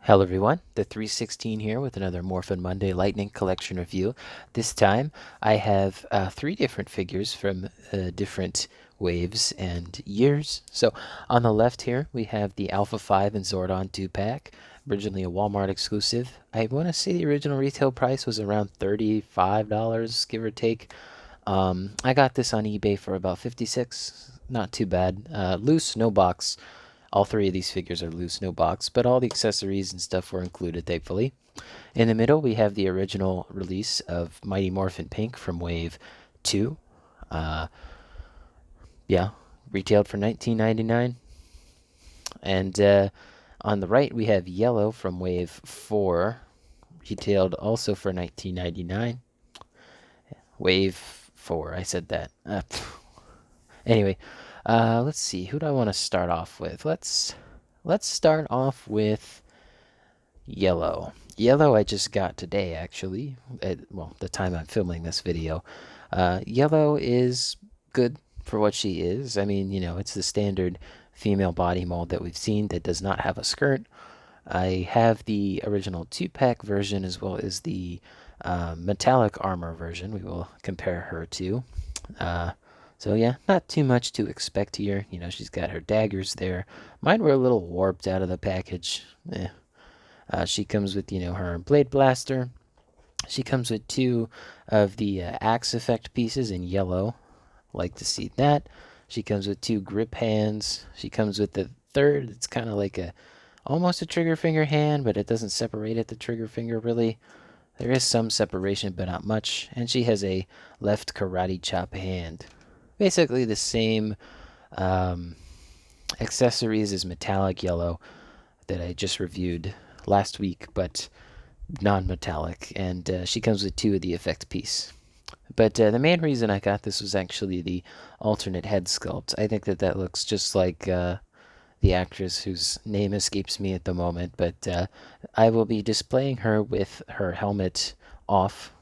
Hello everyone, the 316 here with another Morphin Monday Lightning Collection review. This time I have three different figures from different waves and years. So on the left here we have the Alpha 5 and Zordon 2-pack, originally a Walmart exclusive. I want to say the original retail price was around $35, give or take. I got this on eBay for about 56, not too bad. Loose, no box. All three of these figures are loose, no box, but all the accessories and stuff were included, thankfully. In the middle, we have the original release of Mighty Morphin Pink from Wave 2. Uh, yeah, retailed for $19.99. And on the right, we have Yellow from Wave 4, retailed also for $19.99. Wave 4, I said that. Anyway, let's see. Who do I want to start off with? Let's start off with Yellow. Yellow I just got today, actually. Well, the time I'm filming this video. Yellow is good for what she is. I mean, you know, it's the standard female body mold that we've seen that does not have a skirt. I have the original 2-pack version as well as the metallic armor version. We will compare her to. So yeah, not too much to expect here. You know, she's got her daggers there. Mine were a little warped out of the package. She comes with, you know, her blade blaster. She comes with two of the axe effect pieces in yellow. Like to see that. She comes with two grip hands. She comes with the third. It's kind of like almost a trigger finger hand, but it doesn't separate at the trigger finger really. There is some separation, but not much. And she has a left karate chop hand. Basically the same accessories as metallic yellow that I just reviewed last week, but non-metallic. And she comes with two of the effect piece. But the main reason I got this was actually the alternate head sculpt. I think that looks just like the actress whose name escapes me at the moment, but I will be displaying her with her helmet off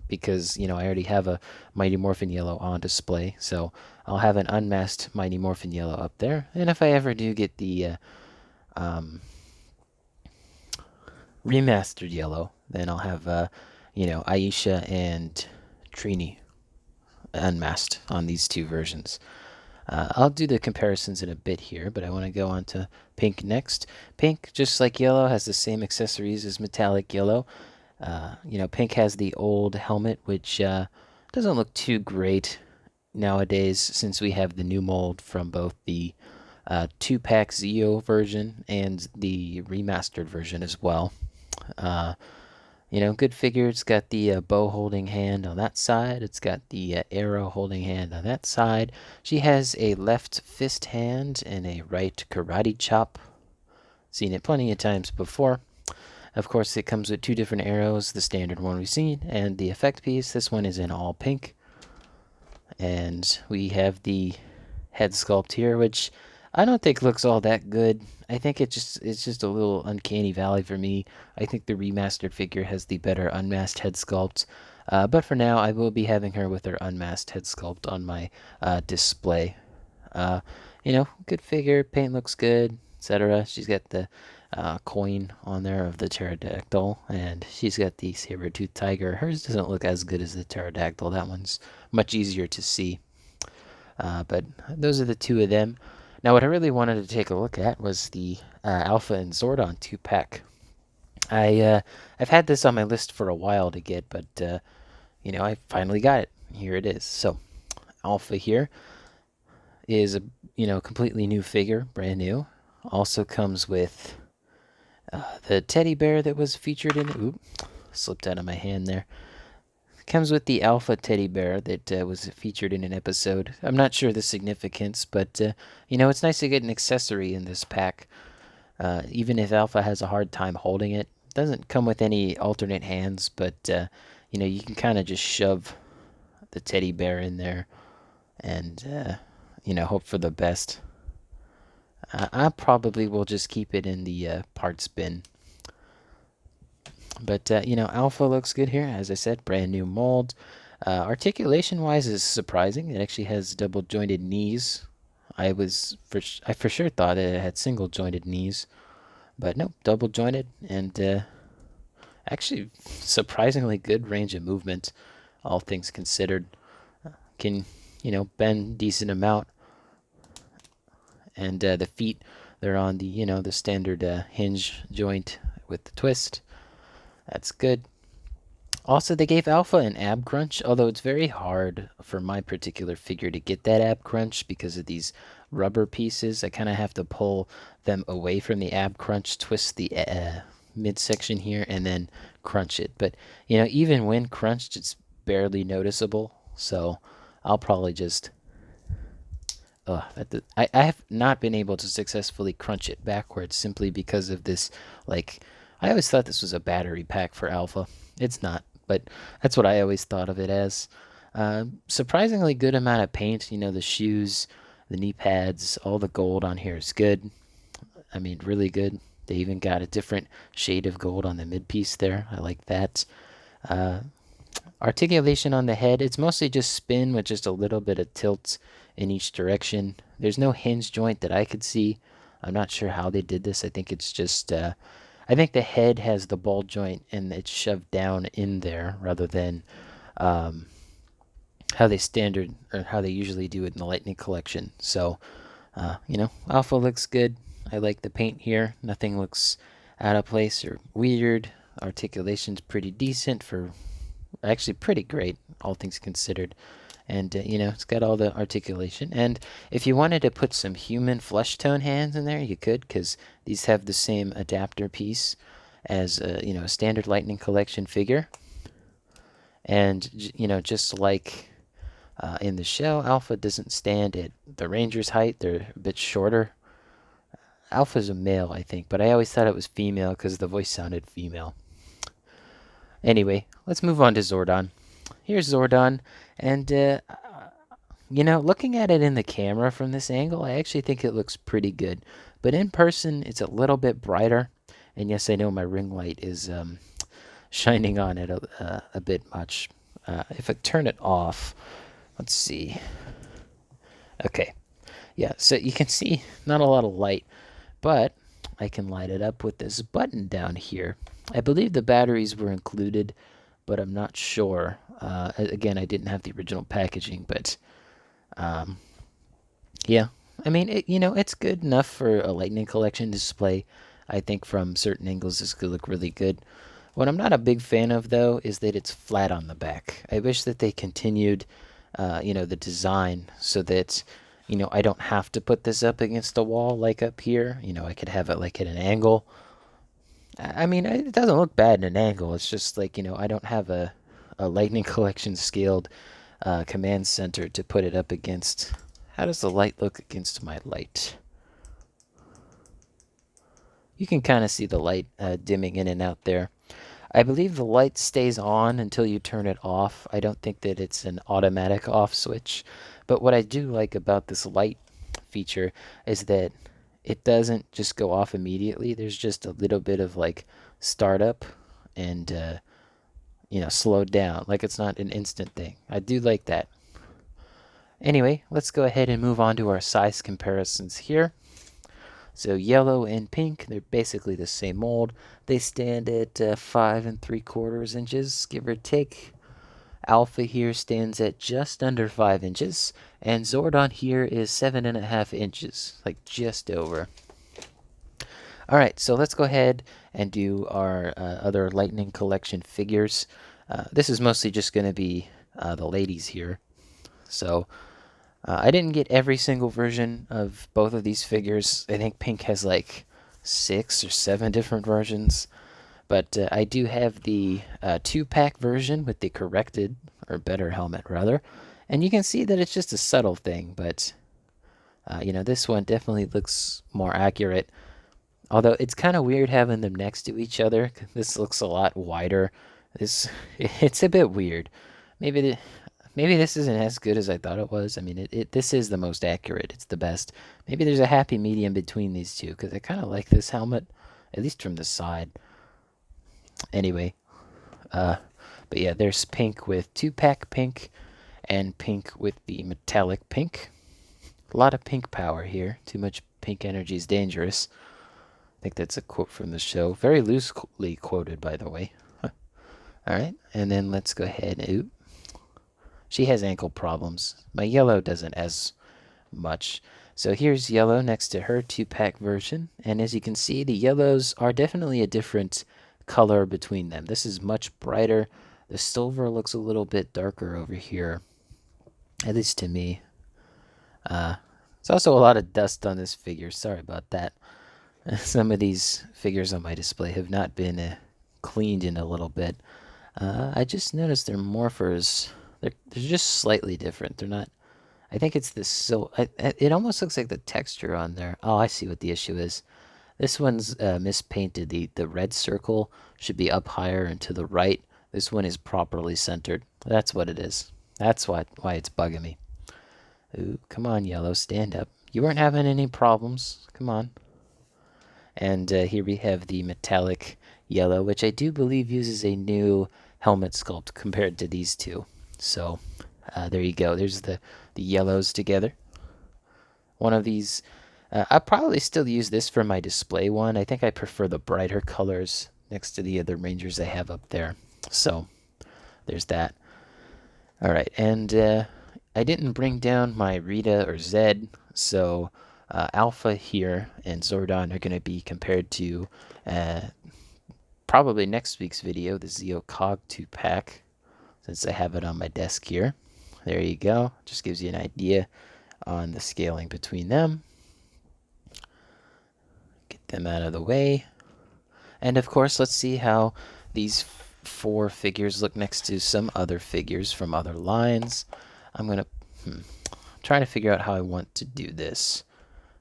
because, you know, I already have a Mighty Morphin Yellow on display, so I'll have an unmasked Mighty Morphin Yellow up there. And if I ever do get the remastered Yellow, then I'll have, you know, Aisha and Trini unmasked on these two versions. I'll do the comparisons in a bit here, but I want to go on to Pink next. Pink, just like Yellow, has the same accessories as metallic Yellow. You know, Pink has the old helmet, which doesn't look too great nowadays since we have the new mold from both the 2-pack Zeo version and the remastered version as well. You know, good figure. It's got the bow holding hand on that side. It's got the arrow holding hand on that side. She has a left fist hand and a right karate chop. Seen it plenty of times before. Of course, it comes with two different arrows, the standard one we've seen, and the effect piece. This one is in all pink. And we have the head sculpt here, which I don't think looks all that good. I think it's just a little uncanny valley for me. I think the remastered figure has the better unmasked head sculpt. But for now, I will be having her with her unmasked head sculpt on my display. You know, good figure, paint looks good, etc. She's got the coin on there of the pterodactyl, and she's got the saber-toothed tiger. Hers doesn't look as good as the pterodactyl. That one's much easier to see. But those are the two of them. Now, what I really wanted to take a look at was the Alpha and Zordon 2-pack. I've had this on my list for a while to get, but you know, I finally got it. Here it is. So, Alpha here is a, you know, completely new figure, brand new. Also comes with the teddy bear that was featured in it. Oop, slipped out of my hand there. Comes with the Alpha teddy bear that was featured in an episode. I'm not sure the significance, but you know, it's nice to get an accessory in this pack. Even if Alpha has a hard time holding it. Doesn't come with any alternate hands, but you know, you can kind of just shove the teddy bear in there and you know, hope for the best. I probably will just keep it in the parts bin. But, you know, Alpha looks good here. As I said, brand new mold. Articulation-wise is surprising. It actually has double-jointed knees. I for sure thought it had single-jointed knees. But no, double jointed and actually surprisingly good range of movement, all things considered. Can, bend decent amount. And the feet, they're on the, the standard hinge joint with the twist. That's good. Also, they gave Alpha an ab crunch, although it's very hard for my particular figure to get that ab crunch because of these rubber pieces. I kind of have to pull them away from the ab crunch, twist the midsection here, and then crunch it. But, even when crunched, it's barely noticeable. So I'll probably just. I have not been able to successfully crunch it backwards simply because of this. Like, I always thought this was a battery pack for Alpha. It's not, but that's what I always thought of it as. Surprisingly good amount of paint. The shoes, the knee pads, all the gold on here is good. I mean, really good. They even got a different shade of gold on the mid piece there. I like that. Uh, Articulation on the head, it's mostly just spin with just a little bit of tilt in each direction. There's no hinge joint that I could see. I'm not sure how they did this. I think it's just, I think the head has the ball joint and it's shoved down in there rather than um, how they usually do it in the Lightning Collection. So, Alpha looks good. I like the paint here. Nothing looks out of place or weird. Articulation's pretty decent for actually pretty great, all things considered. And, it's got all the articulation. And if you wanted to put some human flesh tone hands in there, you could, because these have the same adapter piece as, a standard Lightning Collection figure. And, just like in the show, Alpha doesn't stand at the Ranger's height. They're a bit shorter. Alpha's a male, I think, but I always thought it was female because the voice sounded female. Anyway, let's move on to Zordon. Here's Zordon, and looking at it in the camera from this angle, I actually think it looks pretty good. But in person, it's a little bit brighter. And yes, I know my ring light is shining on it a bit much. If I turn it off, let's see. Okay, yeah, so you can see not a lot of light, but I can light it up with this button down here. I believe the batteries were included, but I'm not sure. Again, I didn't have the original packaging, but yeah. I mean, it's good enough for a Lightning Collection display. I think from certain angles this could look really good. What I'm not a big fan of, though, is that it's flat on the back. I wish that they continued, the design so that, I don't have to put this up against the wall like up here. I could have it like at an angle. I mean, it doesn't look bad in an angle. It's just like, I don't have a Lightning Collection scaled command center to put it up against. How does the light look against my light? You can kind of see the light dimming in and out there. I believe the light stays on until you turn it off. I don't think that it's an automatic off switch. But what I do like about this light feature is that it doesn't just go off immediately. There's just a little bit of like startup and slowed down. Like it's not an instant thing. I do like that. Anyway, let's go ahead and move on to our size comparisons here. So yellow and pink, they're basically the same mold. They stand at 5 3/4 inches, give or take. Alpha here stands at just under 5 inches, and Zordon here is 7.5 inches, like just over. All right, so let's go ahead and do our other Lightning Collection figures. This is mostly just going to be the ladies here. So I didn't get every single version of both of these figures. I think Pink has like 6 or 7 different versions. But I do have the 2-pack version with the corrected, or better helmet, rather. And you can see that it's just a subtle thing, but, this one definitely looks more accurate. Although it's kind of weird having them next to each other. This looks a lot wider. It's a bit weird. Maybe this isn't as good as I thought it was. I mean, this is the most accurate. It's the best. Maybe there's a happy medium between these two, because I kind of like this helmet, at least from the side. Anyway, but yeah, there's Pink with 2-pack Pink and Pink with the metallic pink. A lot of pink power here. Too much pink energy is dangerous. think that's a quote from the show. Very loosely quoted, by the way. All right, and then let's go ahead. Oop. She has ankle problems. My yellow doesn't as much. So here's yellow next to her 2-pack version. And as you can see, the yellows are definitely a different color between them. This is much brighter. The silver looks a little bit darker over here, at least to me. There's also a lot of dust on this figure. Sorry about that. Some of these figures on my display have not been cleaned in a little bit. I just noticed their morphers, they're just slightly different. They're not, I think it's this, so it almost looks like the texture on there. Oh, I see what the issue is. This one's mispainted. The red circle should be up higher and to the right. This one is properly centered. That's what it is. That's why it's bugging me. Ooh, come on, yellow, stand up. You weren't having any problems. Come on. And here we have the metallic yellow, which I do believe uses a new helmet sculpt compared to these two. So there you go. There's the yellows together. One of these, I'll probably still use this for my display one. I think I prefer the brighter colors next to the other Rangers I have up there. So there's that. All right, and I didn't bring down my Rita or Zed, so Alpha here and Zordon are going to be compared to probably next week's video, the Zeo Cog 2-pack, since I have it on my desk here. There you go. Just gives you an idea on the scaling between them. Get them out of the way. And of course, let's see how these 4 figures look next to some other figures from other lines. I'm going to try to figure out how I want to do this,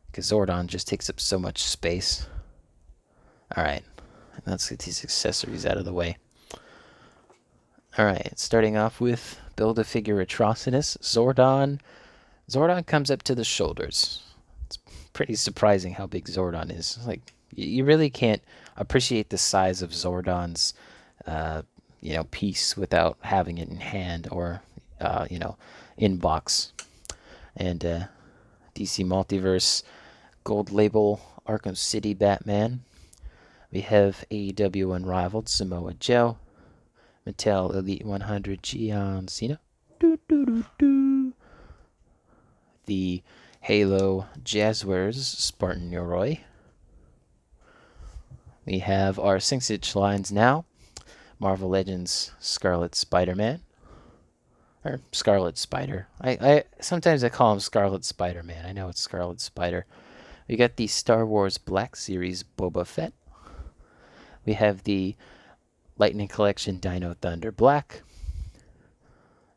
because Zordon just takes up so much space. Alright, let's get these accessories out of the way. Alright, starting off with Build-A-Figure Atrocitus, Zordon. Zordon comes up to the shoulders. It's pretty surprising how big Zordon is. Like, you really can't appreciate the size of Zordon's piece without having it in hand or in box. And DC Multiverse Gold Label Arkham City Batman. We have AEW Unrivaled Samoa Joe. Mattel Elite 100 John Cena. The Halo Jazzwares Spartan Yoroi. We have our 6-inch lines now. Marvel Legends Scarlet Spider-Man. Or Scarlet Spider. I sometimes I call him Scarlet Spider-Man. I know it's Scarlet Spider. We got the Star Wars Black Series Boba Fett. We have the Lightning Collection Dino Thunder Black.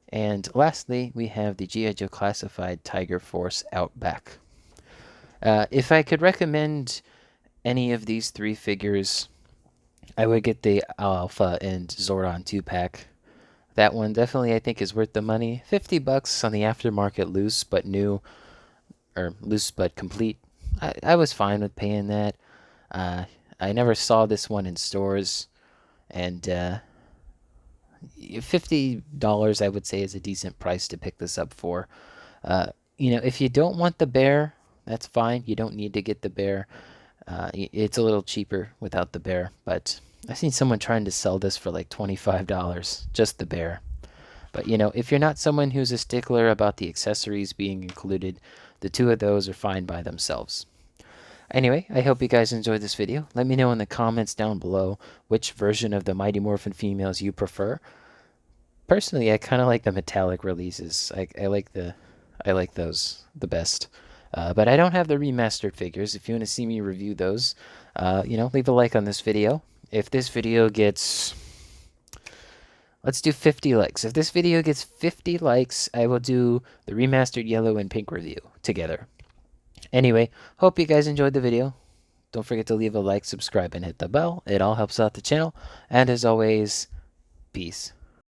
And lastly, we have the G.I. Joe Classified Tiger Force Outback. If I could recommend any of these 3 figures, I would get the Alpha and Zordon 2-pack. That one definitely I think is worth the money. $50 on the aftermarket loose but new, or loose but complete. I was fine with paying that. I never saw this one in stores, and $50 I would say is a decent price to pick this up for. If you don't want the bear, that's fine. You don't need to get the bear. It's a little cheaper without the bear, but I've seen someone trying to sell this for like $25, just the bear. But if you're not someone who's a stickler about the accessories being included, the 2 of those are fine by themselves. Anyway, I hope you guys enjoyed this video. Let me know in the comments down below which version of the Mighty Morphin females you prefer. Personally, I kind of like the metallic releases. I like those the best. But I don't have the remastered figures. If you want to see me review those, leave a like on this video. If this video gets, let's do 50 likes. If this video gets 50 likes, I will do the remastered yellow and pink review together. Anyway, hope you guys enjoyed the video. Don't forget to leave a like, subscribe, and hit the bell. It all helps out the channel. And as always, peace.